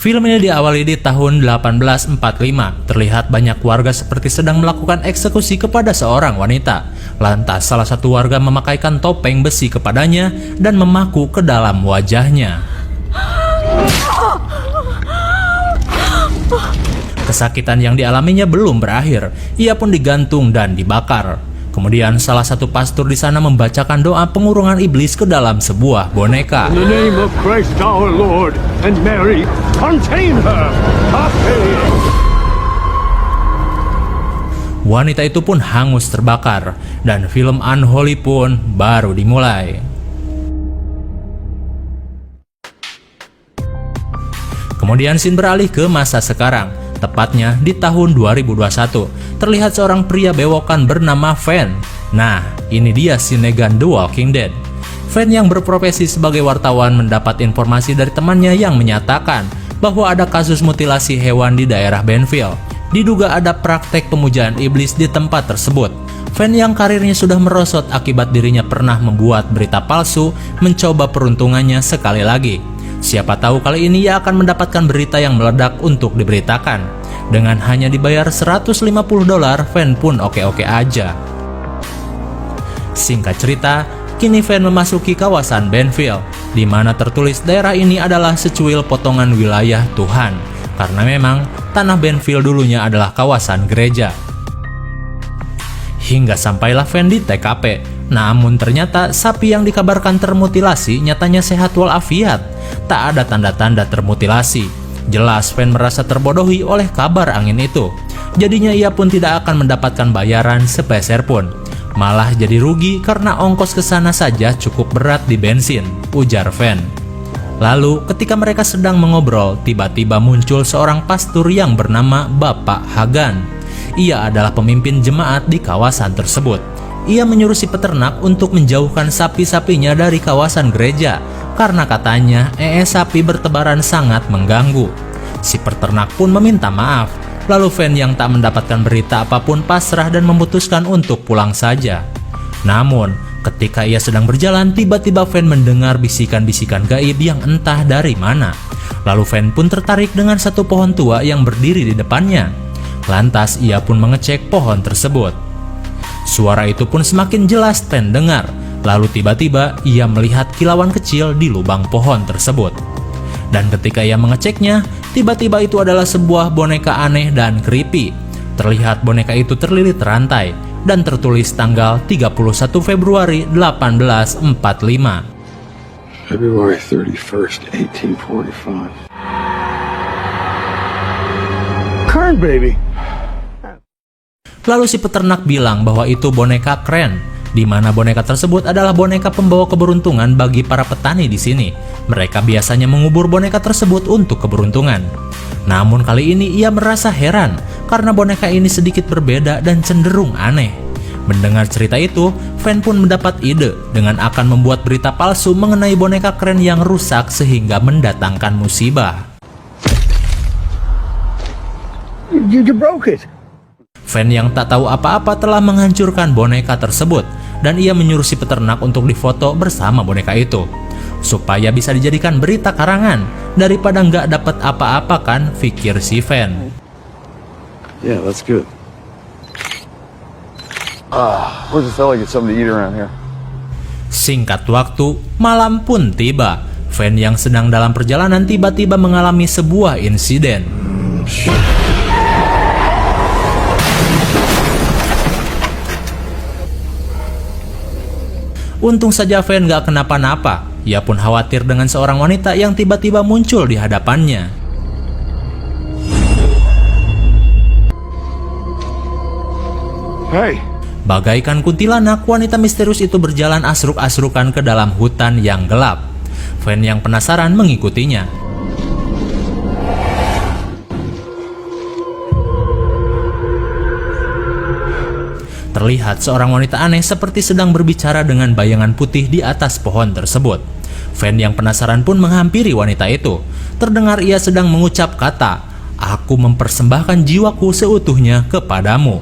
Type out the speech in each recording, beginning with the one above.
Film ini diawali di tahun 1845. Terlihat banyak warga seperti sedang melakukan eksekusi kepada seorang wanita. Lantas salah satu warga memakaikan topeng besi kepadanya dan memaku ke dalam wajahnya. Kesakitan yang dialaminya belum berakhir. Ia pun digantung dan dibakar. Kemudian salah satu pastor di sana membacakan doa pengurungan iblis ke dalam sebuah boneka. In the name of Christ our Lord and Mary, contain her. Amen. Wanita itu pun hangus terbakar dan film Unholy pun baru dimulai. Kemudian scene beralih ke masa sekarang. Tepatnya di tahun 2021, terlihat seorang pria bewokan bernama Van. Nah, ini dia si Negan The Walking Dead. Van yang berprofesi sebagai wartawan mendapat informasi dari temannya yang menyatakan bahwa ada kasus mutilasi hewan di daerah Benfield. Diduga ada praktek pemujaan iblis di tempat tersebut. Van yang karirnya sudah merosot akibat dirinya pernah membuat berita palsu, mencoba peruntungannya sekali lagi. Siapa tahu kali ini ia akan mendapatkan berita yang meledak untuk diberitakan. Dengan hanya dibayar $150, Van pun oke-oke aja. Singkat cerita, kini Van memasuki kawasan Benfield, di mana tertulis daerah ini adalah secuil potongan wilayah Tuhan, karena memang tanah Benfield dulunya adalah kawasan gereja. Hingga sampailah Van di TKP. Namun ternyata sapi yang dikabarkan termutilasi nyatanya sehat walafiat. Tak ada tanda-tanda termutilasi. Jelas Van merasa terbodohi oleh kabar angin itu. Jadinya ia pun tidak akan mendapatkan bayaran sepeser pun. Malah jadi rugi karena ongkos ke sana saja cukup berat di bensin, ujar Van. Lalu ketika mereka sedang mengobrol, tiba-tiba muncul seorang pastor yang bernama Bapak Hagan. Ia adalah pemimpin jemaat di kawasan tersebut. Ia menyuruh si peternak untuk menjauhkan sapi-sapinya dari kawasan gereja karena katanya sapi bertebaran sangat mengganggu. Si peternak pun meminta maaf. Lalu Van yang tak mendapatkan berita apapun pasrah dan memutuskan untuk pulang saja. Namun ketika ia sedang berjalan, tiba-tiba Van mendengar bisikan-bisikan gaib yang entah dari mana. Lalu Van pun tertarik dengan satu pohon tua yang berdiri di depannya. Lantas ia pun mengecek pohon tersebut. Suara itu pun semakin jelas Van dengar. Lalu tiba-tiba ia melihat kilauan kecil di lubang pohon tersebut. Dan ketika ia mengeceknya, tiba-tiba itu adalah sebuah boneka aneh dan creepy. Terlihat boneka itu terlilit rantai dan tertulis tanggal 31 Februari 1845. February 31st, 1845. Kern baby. Lalu si peternak bilang bahwa itu boneka Kren, di mana boneka tersebut adalah boneka pembawa keberuntungan bagi para petani di sini. Mereka biasanya mengubur boneka tersebut untuk keberuntungan. Namun kali ini ia merasa heran karena boneka ini sedikit berbeda dan cenderung aneh. Mendengar cerita itu, Van pun mendapat ide dengan akan membuat berita palsu mengenai boneka Kren yang rusak sehingga mendatangkan musibah. You broke it. Van yang tak tahu apa-apa telah menghancurkan boneka tersebut dan ia menyuruh si peternak untuk difoto bersama boneka itu supaya bisa dijadikan berita karangan daripada nggak dapat apa-apa kan, pikir si Van. Yeah, that's good. Where's the fella get something to eat around here? Singkat waktu, malam pun tiba. Van yang sedang dalam perjalanan tiba-tiba mengalami sebuah insiden. Untung saja Van gak kenapa-napa. Ia pun khawatir dengan seorang wanita yang tiba-tiba muncul di hadapannya. Hey. Bagaikan kuntilanak, wanita misterius itu berjalan asruk-asrukan ke dalam hutan yang gelap. Van yang penasaran mengikutinya. Terlihat seorang wanita aneh seperti sedang berbicara dengan bayangan putih di atas pohon tersebut. Van yang penasaran pun menghampiri wanita itu. Terdengar ia sedang mengucap kata, "Aku mempersembahkan jiwaku seutuhnya kepadamu."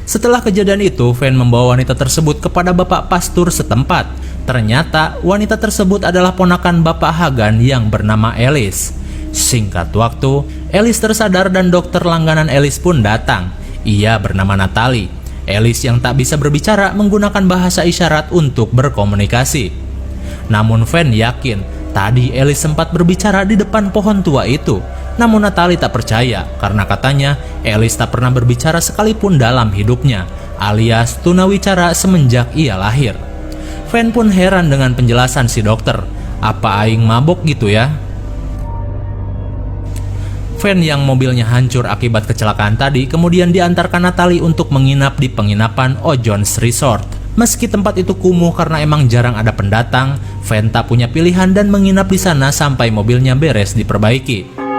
Setelah kejadian itu, Van membawa wanita tersebut kepada bapak pastur setempat. Ternyata wanita tersebut adalah ponakan Bapak Hagan yang bernama Alice. Singkat waktu, Alice tersadar dan dokter langganan Alice pun datang. Ia bernama Natalie. Alice yang tak bisa berbicara menggunakan bahasa isyarat untuk berkomunikasi. Namun Van yakin tadi Alice sempat berbicara di depan pohon tua itu. Namun Natalie tak percaya karena katanya Alice tak pernah berbicara sekalipun dalam hidupnya, alias tunawicara semenjak ia lahir. Van pun heran dengan penjelasan si dokter. Apa aing mabok gitu ya? Van yang mobilnya hancur akibat kecelakaan tadi kemudian diantarkan Natalie untuk menginap di penginapan O'John's Resort. Meski tempat itu kumuh karena emang jarang ada pendatang, Van tak punya pilihan dan menginap di sana sampai mobilnya beres diperbaiki.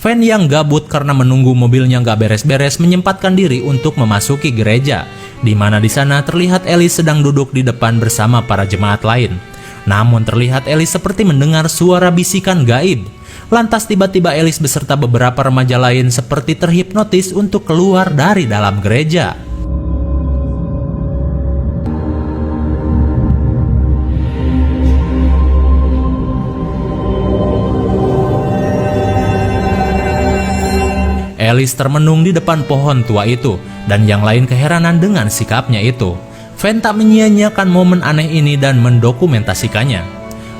Van yang gabut karena menunggu mobilnya nggak beres-beres menyempatkan diri untuk memasuki gereja, di mana di sana terlihat Alice sedang duduk di depan bersama para jemaat lain. Namun terlihat Alice seperti mendengar suara bisikan gaib. Lantas tiba-tiba Alice beserta beberapa remaja lain seperti terhipnotis untuk keluar dari dalam gereja. Alice termenung di depan pohon tua itu, dan yang lain keheranan dengan sikapnya itu. Van tak menyia-nyiakan momen aneh ini dan mendokumentasikannya.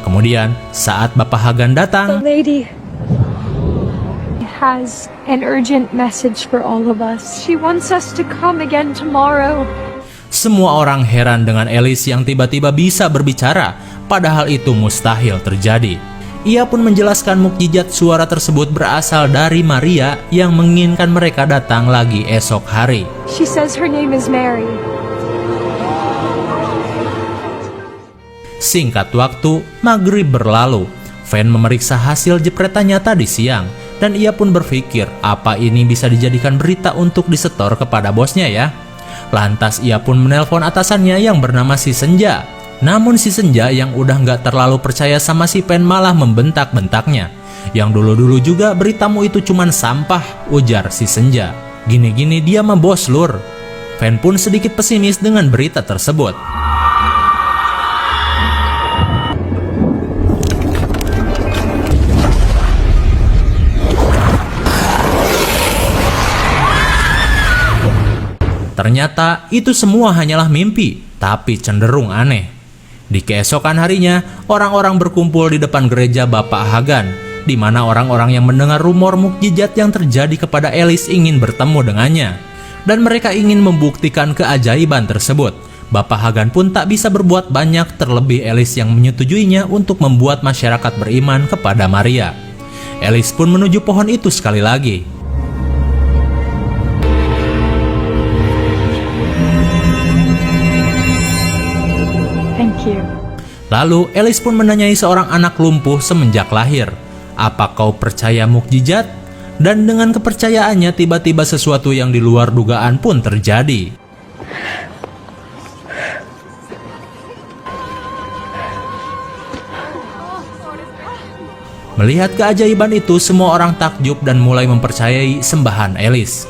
Kemudian, saat Bapak Hagan datang, The lady has an urgent message for all of us. She wants us to come again tomorrow. semua orang heran dengan Alice yang tiba-tiba bisa berbicara, padahal itu mustahil terjadi. Ia pun menjelaskan mukjizat suara tersebut berasal dari Maria yang menginginkan mereka datang lagi esok hari. She says her name is Mary. Singkat waktu, maghrib berlalu. Van memeriksa hasil jepretannya tadi siang, dan ia pun berpikir apa ini bisa dijadikan berita untuk disetor kepada bosnya ya. Lantas ia pun menelpon atasannya yang bernama si Senja. Namun si Senja yang udah nggak terlalu percaya sama si Van malah membentak-bentaknya. Yang dulu-dulu juga beritamu itu cuman sampah, ujar si Senja. Gini-gini dia mah bos lur. Van pun sedikit pesimis dengan berita tersebut. Ternyata itu semua hanyalah mimpi, tapi cenderung aneh. Di keesokan harinya, orang-orang berkumpul di depan gereja Bapak Hagan, di mana orang-orang yang mendengar rumor mukjizat yang terjadi kepada Alice ingin bertemu dengannya. Dan mereka ingin membuktikan keajaiban tersebut. Bapak Hagan pun tak bisa berbuat banyak, terlebih Alice yang menyetujuinya untuk membuat masyarakat beriman kepada Maria. Alice pun menuju pohon itu sekali lagi. Thank you. Lalu Alice pun menanyai seorang anak lumpuh semenjak lahir, "Apa kau percaya mukjizat?" Dan dengan kepercayaannya tiba-tiba sesuatu yang di luar dugaan pun terjadi. Melihat keajaiban itu, semua orang takjub dan mulai mempercayai sembahan Alice.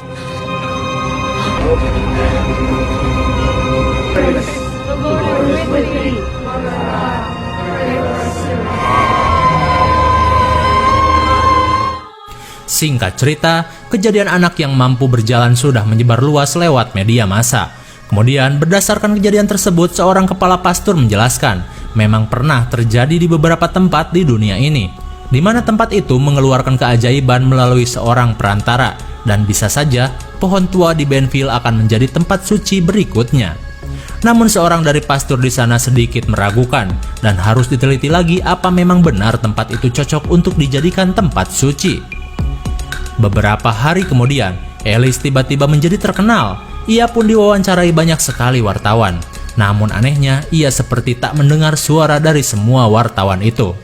Singkat cerita, kejadian anak yang mampu berjalan sudah menyebar luas lewat media massa. Kemudian, berdasarkan kejadian tersebut, seorang kepala pastur menjelaskan, memang pernah terjadi di beberapa tempat di dunia ini, di mana tempat itu mengeluarkan keajaiban melalui seorang perantara, dan bisa saja pohon tua di Benville akan menjadi tempat suci berikutnya. Namun seorang dari pastur di sana sedikit meragukan, dan harus diteliti lagi apa memang benar tempat itu cocok untuk dijadikan tempat suci. Beberapa hari kemudian, Alice tiba-tiba menjadi terkenal. Ia pun diwawancarai banyak sekali wartawan. Namun anehnya, ia seperti tak mendengar suara dari semua wartawan itu.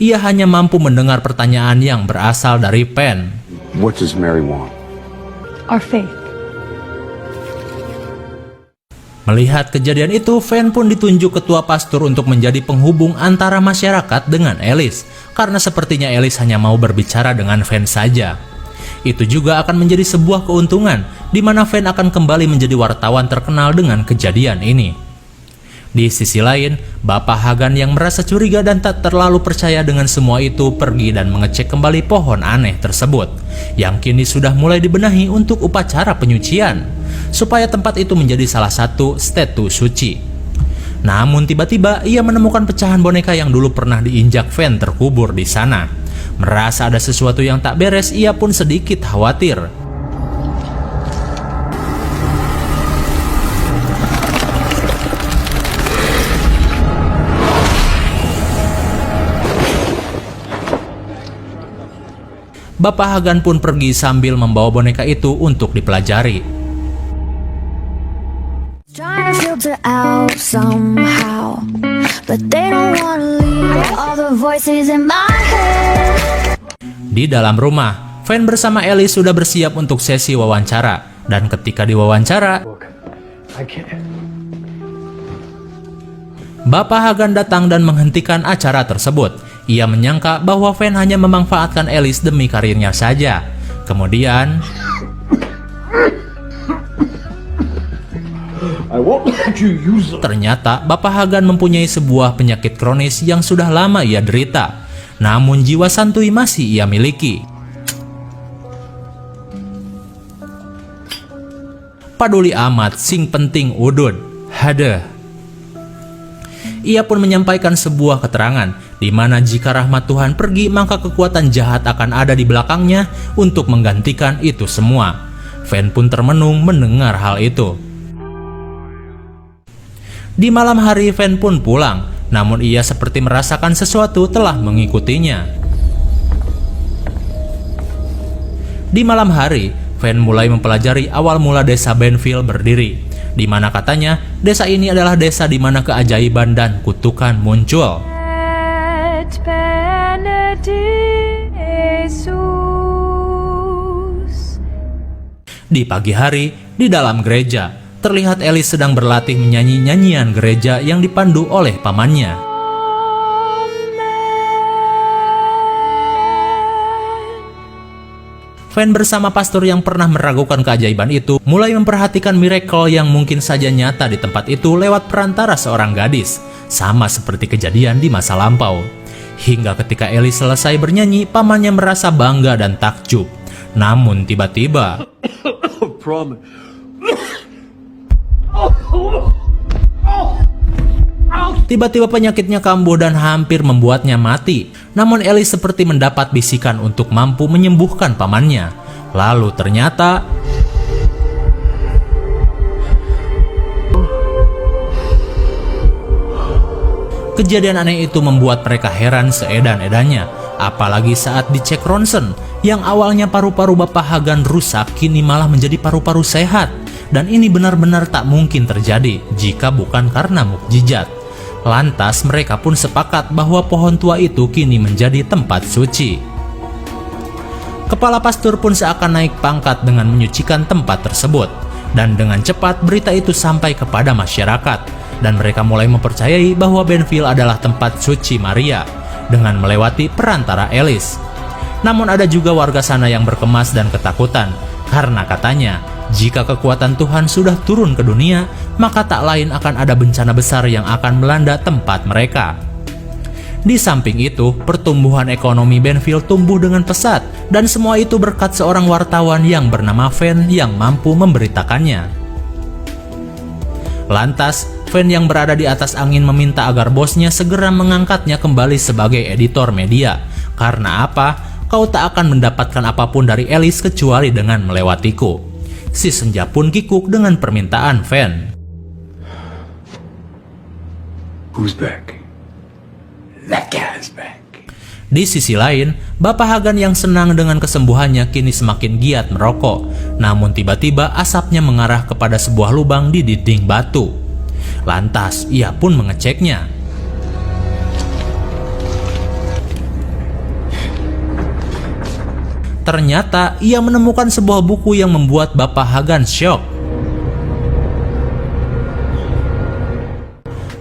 Ia hanya mampu mendengar pertanyaan yang berasal dari Van. What does Mary want? Our faith. Melihat kejadian itu, Van pun ditunjuk ketua pastur untuk menjadi penghubung antara masyarakat dengan Alice, karena sepertinya Alice hanya mau berbicara dengan Van saja. Itu juga akan menjadi sebuah keuntungan, di mana Van akan kembali menjadi wartawan terkenal dengan kejadian ini. Di sisi lain, Bapak Hagan yang merasa curiga dan tak terlalu percaya dengan semua itu pergi dan mengecek kembali pohon aneh tersebut, yang kini sudah mulai dibenahi untuk upacara penyucian, supaya tempat itu menjadi salah satu statue suci. Namun tiba-tiba ia menemukan pecahan boneka yang dulu pernah diinjak Van terkubur di sana. Merasa ada sesuatu yang tak beres, ia pun sedikit khawatir. Bapak Hagan pun pergi sambil membawa boneka itu untuk dipelajari. Trying to filter out somehow, but they don't wanna leave all the voices in my head. Di dalam rumah, Van bersama Alice sudah bersiap untuk sesi wawancara, dan ketika diwawancara, Bapak Hagan datang dan menghentikan acara tersebut. Ia menyangka bahwa Van hanya memanfaatkan Alice demi karirnya saja. Kemudian, ternyata Bapak Hagan mempunyai sebuah penyakit kronis yang sudah lama ia derita. Namun jiwa santuy masih ia miliki. Paduli amat, sing penting udud. Hadeh. Ia pun menyampaikan sebuah keterangan, di mana jika rahmat Tuhan pergi, maka kekuatan jahat akan ada di belakangnya untuk menggantikan itu semua. Van pun termenung mendengar hal itu. Di malam hari, Van pun pulang, namun ia seperti merasakan sesuatu telah mengikutinya. Di malam hari, Van mulai mempelajari awal mula desa Benfield berdiri, di mana katanya desa ini adalah desa di mana keajaiban dan kutukan muncul. Di pagi hari, di dalam gereja, terlihat Alice sedang berlatih menyanyi nyanyian gereja yang dipandu oleh pamannya. Van bersama pastor yang pernah meragukan keajaiban itu mulai memperhatikan miracle yang mungkin saja nyata di tempat itu lewat perantara seorang gadis, sama seperti kejadian di masa lampau. Hingga ketika Alice selesai bernyanyi, pamannya merasa bangga dan takjub. Namun tiba-tiba, tiba-tiba penyakitnya kambuh dan hampir membuatnya mati. Namun Alice seperti mendapat bisikan untuk mampu menyembuhkan pamannya. Lalu ternyata kejadian aneh itu membuat mereka heran seedan-edannya. Apalagi saat dicek ronsen, yang awalnya paru-paru Bapak Hagan rusak kini malah menjadi paru-paru sehat. Dan ini benar-benar tak mungkin terjadi jika bukan karena mukjizat. Lantas mereka pun sepakat bahwa pohon tua itu kini menjadi tempat suci. Kepala pastor pun seakan naik pangkat dengan menyucikan tempat tersebut. Dan dengan cepat berita itu sampai kepada masyarakat. Dan mereka mulai mempercayai bahwa Benfield adalah tempat suci Maria dengan melewati perantara Alice. Namun ada juga warga sana yang berkemas dan ketakutan karena katanya, jika kekuatan Tuhan sudah turun ke dunia, maka tak lain akan ada bencana besar yang akan melanda tempat mereka. Di samping itu, pertumbuhan ekonomi Benfield tumbuh dengan pesat, dan semua itu berkat seorang wartawan yang bernama Van yang mampu memberitakannya. Lantas, Van yang berada di atas angin meminta agar bosnya segera mengangkatnya kembali sebagai editor media. Karena apa? Kau tak akan mendapatkan apapun dari Alice kecuali dengan melewatiku. Si senja pun kikuk dengan permintaan Van. Who's back? That guy's back. Di sisi lain, Bapak Hagan yang senang dengan kesembuhannya kini semakin giat merokok. Namun tiba-tiba asapnya mengarah kepada sebuah lubang di dinding batu. Lantas ia pun mengeceknya. Ternyata ia menemukan sebuah buku yang membuat Bapak Hagan syok.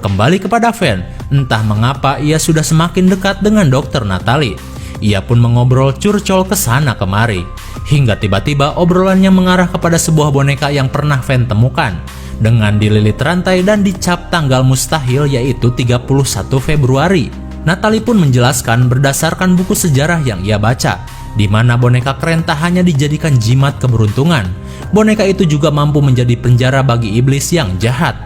Kembali kepada Van, entah mengapa ia sudah semakin dekat dengan Dr. Natalie. Ia pun mengobrol curcol ke sana kemari, hingga tiba-tiba obrolannya mengarah kepada sebuah boneka yang pernah Van temukan, dengan dililit rantai dan dicap tanggal mustahil yaitu 31 Februari. Natalie pun menjelaskan berdasarkan buku sejarah yang ia baca, di mana boneka keren tak hanya dijadikan jimat keberuntungan, boneka itu juga mampu menjadi penjara bagi iblis yang jahat.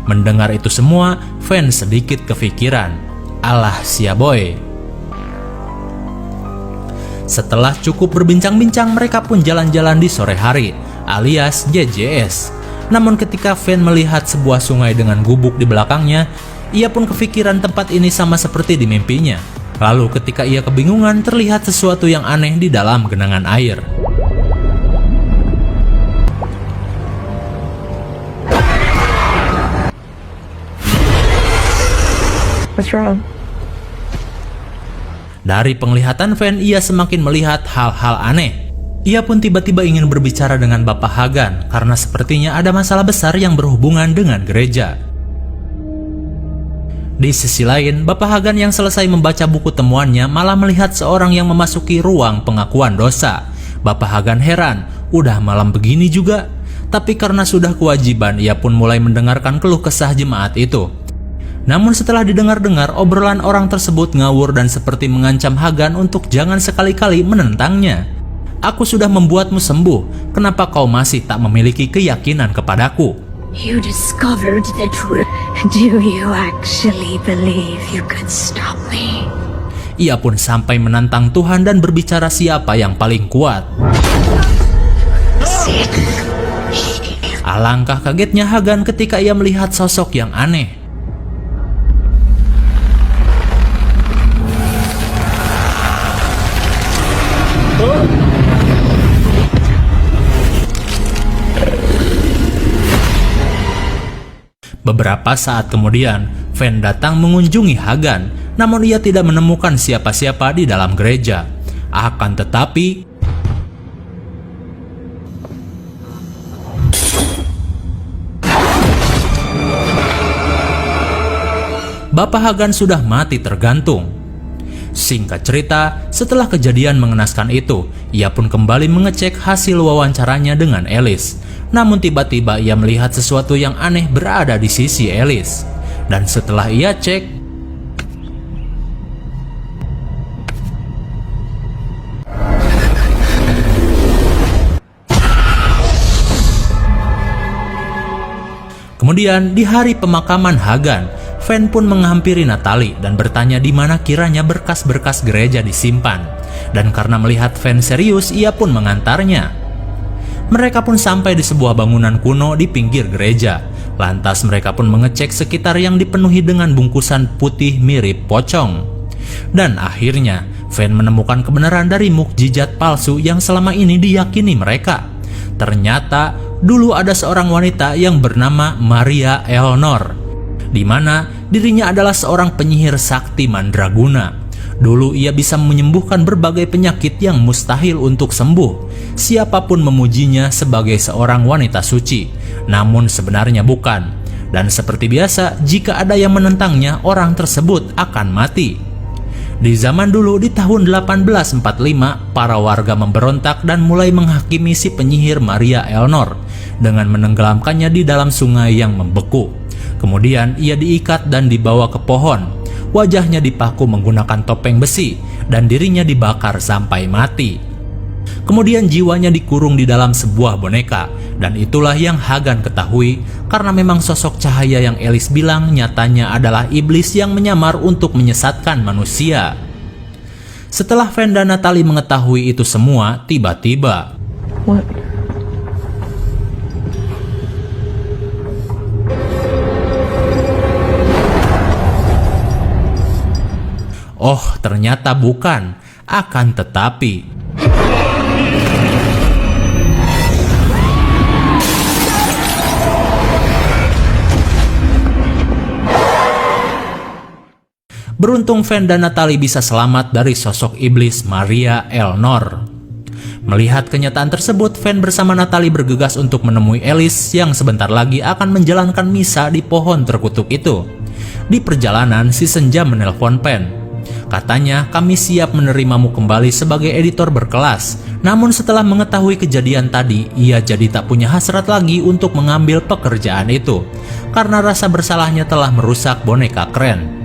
Mendengar itu semua, Van sedikit kepikiran, alah sia boy. Setelah cukup berbincang-bincang, mereka pun jalan-jalan di sore hari, alias JJS. Namun ketika Van melihat sebuah sungai dengan gubuk di belakangnya, ia pun kepikiran tempat ini sama seperti di mimpinya. Lalu ketika ia kebingungan, terlihat sesuatu yang aneh di dalam genangan air. What's wrong? Dari penglihatan Van, ia semakin melihat hal-hal aneh. Ia pun tiba-tiba ingin berbicara dengan Bapak Hagan karena sepertinya ada masalah besar yang berhubungan dengan gereja. Di sisi lain, Bapak Hagan yang selesai membaca buku temuannya malah melihat seorang yang memasuki ruang pengakuan dosa. Bapak Hagan heran, udah malam begini juga? Tapi karena sudah kewajiban, ia pun mulai mendengarkan keluh kesah jemaat itu. Namun setelah didengar-dengar, obrolan orang tersebut ngawur dan seperti mengancam Hagan untuk jangan sekali-kali menentangnya. Aku sudah membuatmu sembuh, kenapa kau masih tak memiliki keyakinan kepadaku? You discovered the truth. Do you actually believe you could stop me? Ia pun sampai menantang Tuhan dan berbicara siapa yang paling kuat. Alangkah kagetnya Hagan ketika ia melihat sosok yang aneh. Beberapa saat kemudian, Van datang mengunjungi Hagan, namun ia tidak menemukan siapa-siapa di dalam gereja. Akan tetapi, Bapak Hagan sudah mati tergantung. Singkat cerita, setelah kejadian mengenaskan itu, ia pun kembali mengecek hasil wawancaranya dengan Alice. Namun tiba-tiba ia melihat sesuatu yang aneh berada di sisi Alice. Dan setelah ia cek, kemudian di hari pemakaman Hagan, Van pun menghampiri Natalie dan bertanya di mana kiranya berkas-berkas gereja disimpan. Dan karena melihat Van serius, ia pun mengantarnya. Mereka pun sampai di sebuah bangunan kuno di pinggir gereja. Lantas mereka pun mengecek sekitar yang dipenuhi dengan bungkusan putih mirip pocong. Dan akhirnya, Van menemukan kebenaran dari mukjizat palsu yang selama ini diyakini mereka. Ternyata, dulu ada seorang wanita yang bernama Maria Eleanor, di mana dirinya adalah seorang penyihir sakti mandraguna. Dulu ia bisa menyembuhkan berbagai penyakit yang mustahil untuk sembuh. Siapapun memujinya sebagai seorang wanita suci, namun sebenarnya bukan. Dan seperti biasa, jika ada yang menentangnya, orang tersebut akan mati. Di zaman dulu, di tahun 1845, para warga memberontak dan mulai menghakimi si penyihir Maria Eleanor dengan menenggelamkannya di dalam sungai yang membeku. Kemudian ia diikat dan dibawa ke pohon. Wajahnya dipaku menggunakan topeng besi dan dirinya dibakar sampai mati. Kemudian jiwanya dikurung di dalam sebuah boneka, dan itulah yang Hagan ketahui karena memang sosok cahaya yang Alice bilang nyatanya adalah iblis yang menyamar untuk menyesatkan manusia. Setelah Van dan Natalie mengetahui itu semua, tiba-tiba oh, ternyata bukan. Akan tetapi, beruntung Van dan Natalie bisa selamat dari sosok iblis Maria Eleanor. Melihat kenyataan tersebut, Van bersama Natalie bergegas untuk menemui Alice yang sebentar lagi akan menjalankan misa di pohon terkutuk itu. Di perjalanan, si senja menelpon Fen. Katanya, kami siap menerimamu kembali sebagai editor berkelas. Namun setelah mengetahui kejadian tadi, ia jadi tak punya hasrat lagi untuk mengambil pekerjaan itu, karena rasa bersalahnya telah merusak boneka keren.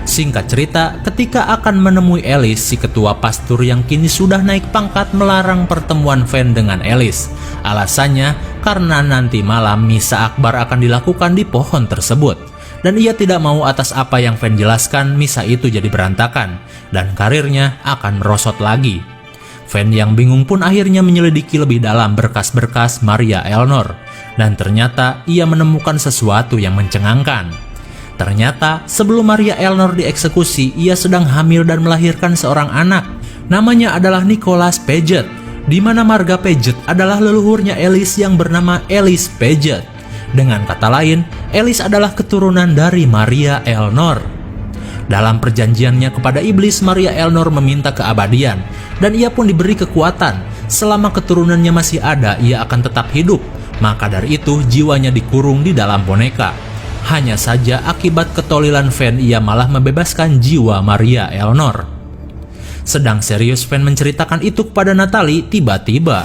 Singkat cerita, ketika akan menemui Alice, si ketua pastur yang kini sudah naik pangkat melarang pertemuan Fen dengan Alice. Alasannya, karena nanti malam misa akbar akan dilakukan di pohon tersebut. Dan ia tidak mau atas apa yang Fen jelaskan, misa itu jadi berantakan, dan karirnya akan merosot lagi. Fen yang bingung pun akhirnya menyelidiki lebih dalam berkas-berkas Maria Eleanor, dan ternyata ia menemukan sesuatu yang mencengangkan. Ternyata sebelum Maria Eleanor dieksekusi, ia sedang hamil dan melahirkan seorang anak. Namanya adalah Nicholas Paget, di mana marga Paget adalah leluhurnya Alice yang bernama Alice Paget. Dengan kata lain, Alice adalah keturunan dari Maria Eleanor. Dalam perjanjiannya kepada iblis, Maria Eleanor meminta keabadian, dan ia pun diberi kekuatan. Selama keturunannya masih ada, ia akan tetap hidup. Maka dari itu, jiwanya dikurung di dalam boneka. Hanya saja akibat ketolilan Fen, ia malah membebaskan jiwa Maria Eleanor. Sedang serius Fen menceritakan itu kepada Natalie, tiba-tiba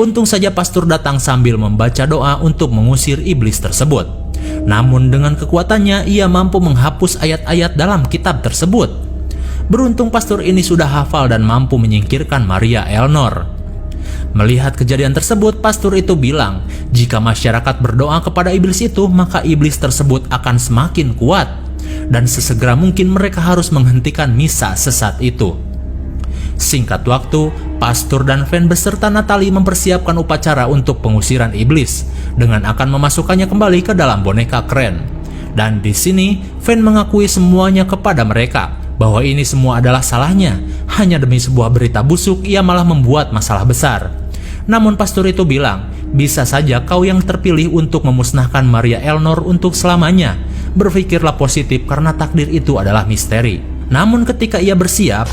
untung saja pastor datang sambil membaca doa untuk mengusir iblis tersebut. Namun dengan kekuatannya ia mampu menghapus ayat-ayat dalam kitab tersebut. Beruntung pastor ini sudah hafal dan mampu menyingkirkan Maria Eleanor. Melihat kejadian tersebut, pastor itu bilang, jika masyarakat berdoa kepada iblis itu, maka iblis tersebut akan semakin kuat. Dan sesegera mungkin mereka harus menghentikan misa sesat itu. Singkat waktu, pastor dan Fen beserta Natalie mempersiapkan upacara untuk pengusiran iblis dengan akan memasukkannya kembali ke dalam boneka keren. Dan di sini, Fen mengakui semuanya kepada mereka bahwa ini semua adalah salahnya. Hanya demi sebuah berita busuk, ia malah membuat masalah besar. Namun pastor itu bilang, bisa saja kau yang terpilih untuk memusnahkan Maria Eleanor untuk selamanya. Berpikirlah positif karena takdir itu adalah misteri. Namun ketika ia bersiap,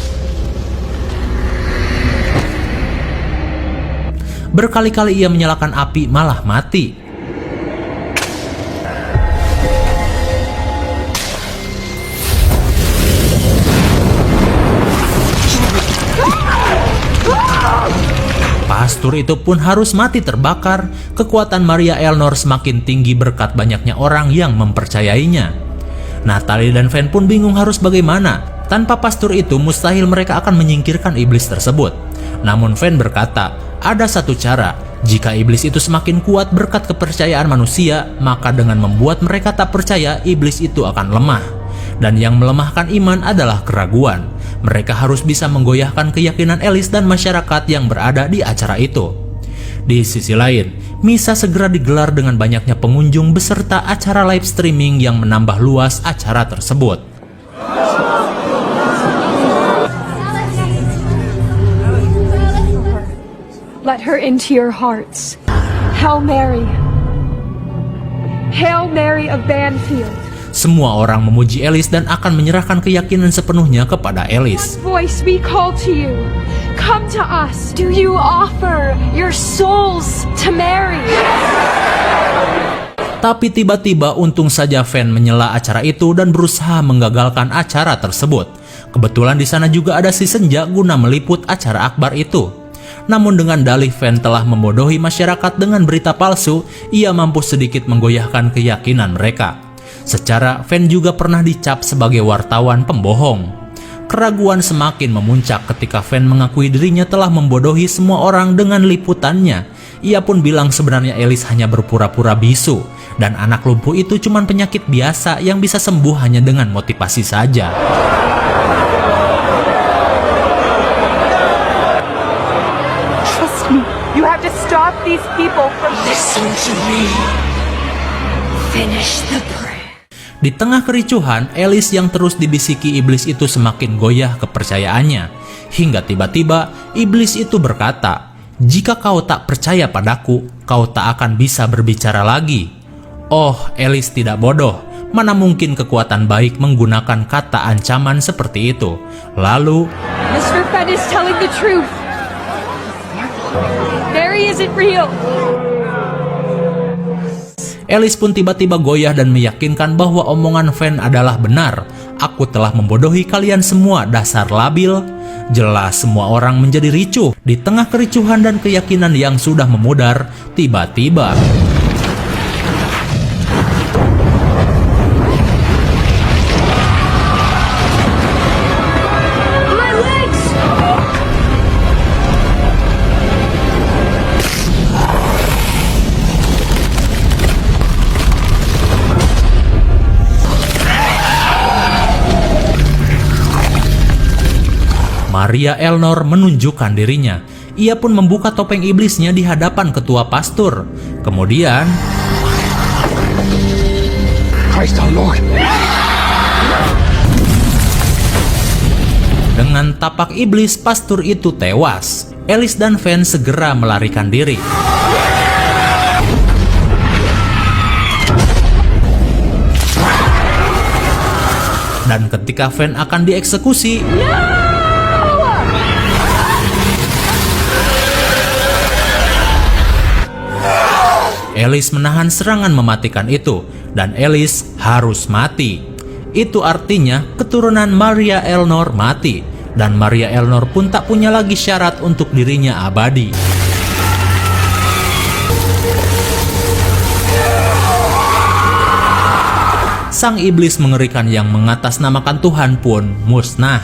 berkali-kali ia menyalakan api malah mati. Pastor itu pun harus mati terbakar. Kekuatan Maria Eleanor semakin tinggi berkat banyaknya orang yang mempercayainya. Natalie dan Fen pun bingung harus bagaimana. Tanpa pastor itu mustahil mereka akan menyingkirkan iblis tersebut. Namun Fen berkata, ada satu cara. Jika iblis itu semakin kuat berkat kepercayaan manusia, maka dengan membuat mereka tak percaya, iblis itu akan lemah. Dan yang melemahkan iman adalah keraguan. Mereka harus bisa menggoyahkan keyakinan Alice dan masyarakat yang berada di acara itu. Di sisi lain, misa segera digelar dengan banyaknya pengunjung beserta acara live streaming yang menambah luas acara tersebut. Let her into your hearts. Hail Mary. Hail Mary of Banfield. Semua orang memuji Alice dan akan menyerahkan keyakinan sepenuhnya kepada Alice. One voice we call to you. Come to us. Do you offer your souls to Mary? Tapi tiba-tiba untung saja Fen menyela acara itu dan berusaha menggagalkan acara tersebut. Kebetulan di sana juga ada si senja guna meliput acara akbar itu. Namun dengan dalih Fen telah membodohi masyarakat dengan berita palsu, ia mampu sedikit menggoyahkan keyakinan mereka. Secara, Fen juga pernah dicap sebagai wartawan pembohong. Keraguan semakin memuncak ketika Fen mengakui dirinya telah membodohi semua orang dengan liputannya. Ia pun bilang sebenarnya Alice hanya berpura-pura bisu, dan anak lumpuh itu cuma penyakit biasa yang bisa sembuh hanya dengan motivasi saja. Trust me. You have to stop these people from... Listen to me. Finish the prayer. Di tengah kericuhan, Alice yang terus dibisiki iblis itu semakin goyah kepercayaannya. Hingga tiba-tiba, iblis itu berkata, jika kau tak percaya padaku, kau tak akan bisa berbicara lagi. Oh, Alice tidak bodoh. Mana mungkin kekuatan baik menggunakan kata ancaman seperti itu. Lalu, Mr. Fenn is telling the truth. Mary isn't real. Alice pun tiba-tiba goyah dan meyakinkan bahwa omongan Fenn adalah benar. Aku telah membodohi kalian semua, dasar labil. Jelas semua orang menjadi ricuh. Di tengah kericuhan dan keyakinan yang sudah memudar, tiba-tiba My legs! Maria Elnor menunjukkan dirinya. Ia pun membuka topeng iblisnya di hadapan ketua pastur. Kemudian, Christ our Lord! dengan tapak iblis, pastur itu tewas. Alice dan Fenn segera melarikan diri. Dan ketika Fenn akan dieksekusi, Alice menahan serangan mematikan itu, dan Alice harus mati. Itu artinya keturunan Maria Elnor mati, dan Maria Elnor pun tak punya lagi syarat untuk dirinya abadi. Sang iblis mengerikan yang mengatasnamakan Tuhan pun musnah.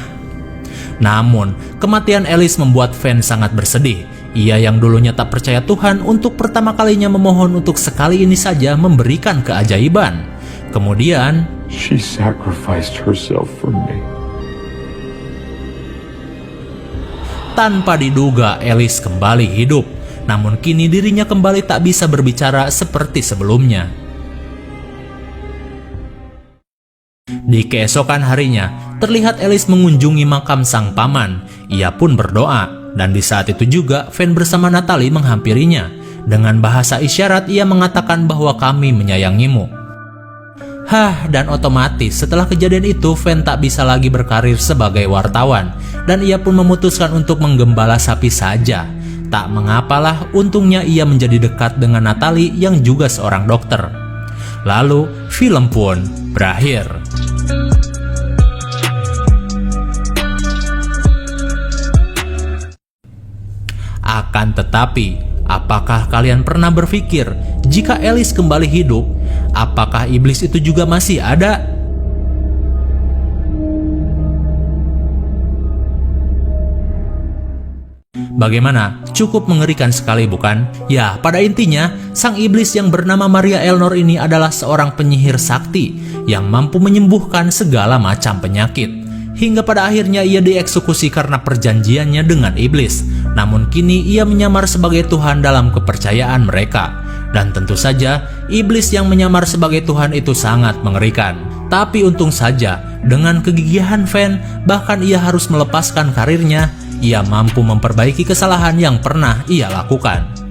Namun, kematian Alice membuat Fenn sangat bersedih. Ia yang dulunya tak percaya Tuhan untuk pertama kalinya memohon untuk sekali ini saja memberikan keajaiban. Kemudian, She sacrificed herself for me. tanpa diduga Alice kembali hidup. Namun kini dirinya kembali tak bisa berbicara seperti sebelumnya. Di keesokan harinya, terlihat Alice mengunjungi makam sang paman. Ia pun berdoa. Dan di saat itu juga, Fenn bersama Natalie menghampirinya. Dengan bahasa isyarat, ia mengatakan bahwa kami menyayangimu. Dan otomatis setelah kejadian itu, Fenn tak bisa lagi berkarir sebagai wartawan. Dan ia pun memutuskan untuk menggembala sapi saja. Tak mengapalah, untungnya ia menjadi dekat dengan Natalie yang juga seorang dokter. Lalu, film pun berakhir. Akan tetapi, apakah kalian pernah berpikir jika Alice kembali hidup, apakah iblis itu juga masih ada? Bagaimana? Cukup mengerikan sekali bukan? Ya, pada intinya, sang iblis yang bernama Maria Elnor ini adalah seorang penyihir sakti yang mampu menyembuhkan segala macam penyakit. Hingga pada akhirnya ia dieksekusi karena perjanjiannya dengan iblis. Namun kini ia menyamar sebagai Tuhan dalam kepercayaan mereka. Dan tentu saja, iblis yang menyamar sebagai Tuhan itu sangat mengerikan. Tapi untung saja, dengan kegigihan Fenn, bahkan ia harus melepaskan karirnya, ia mampu memperbaiki kesalahan yang pernah ia lakukan.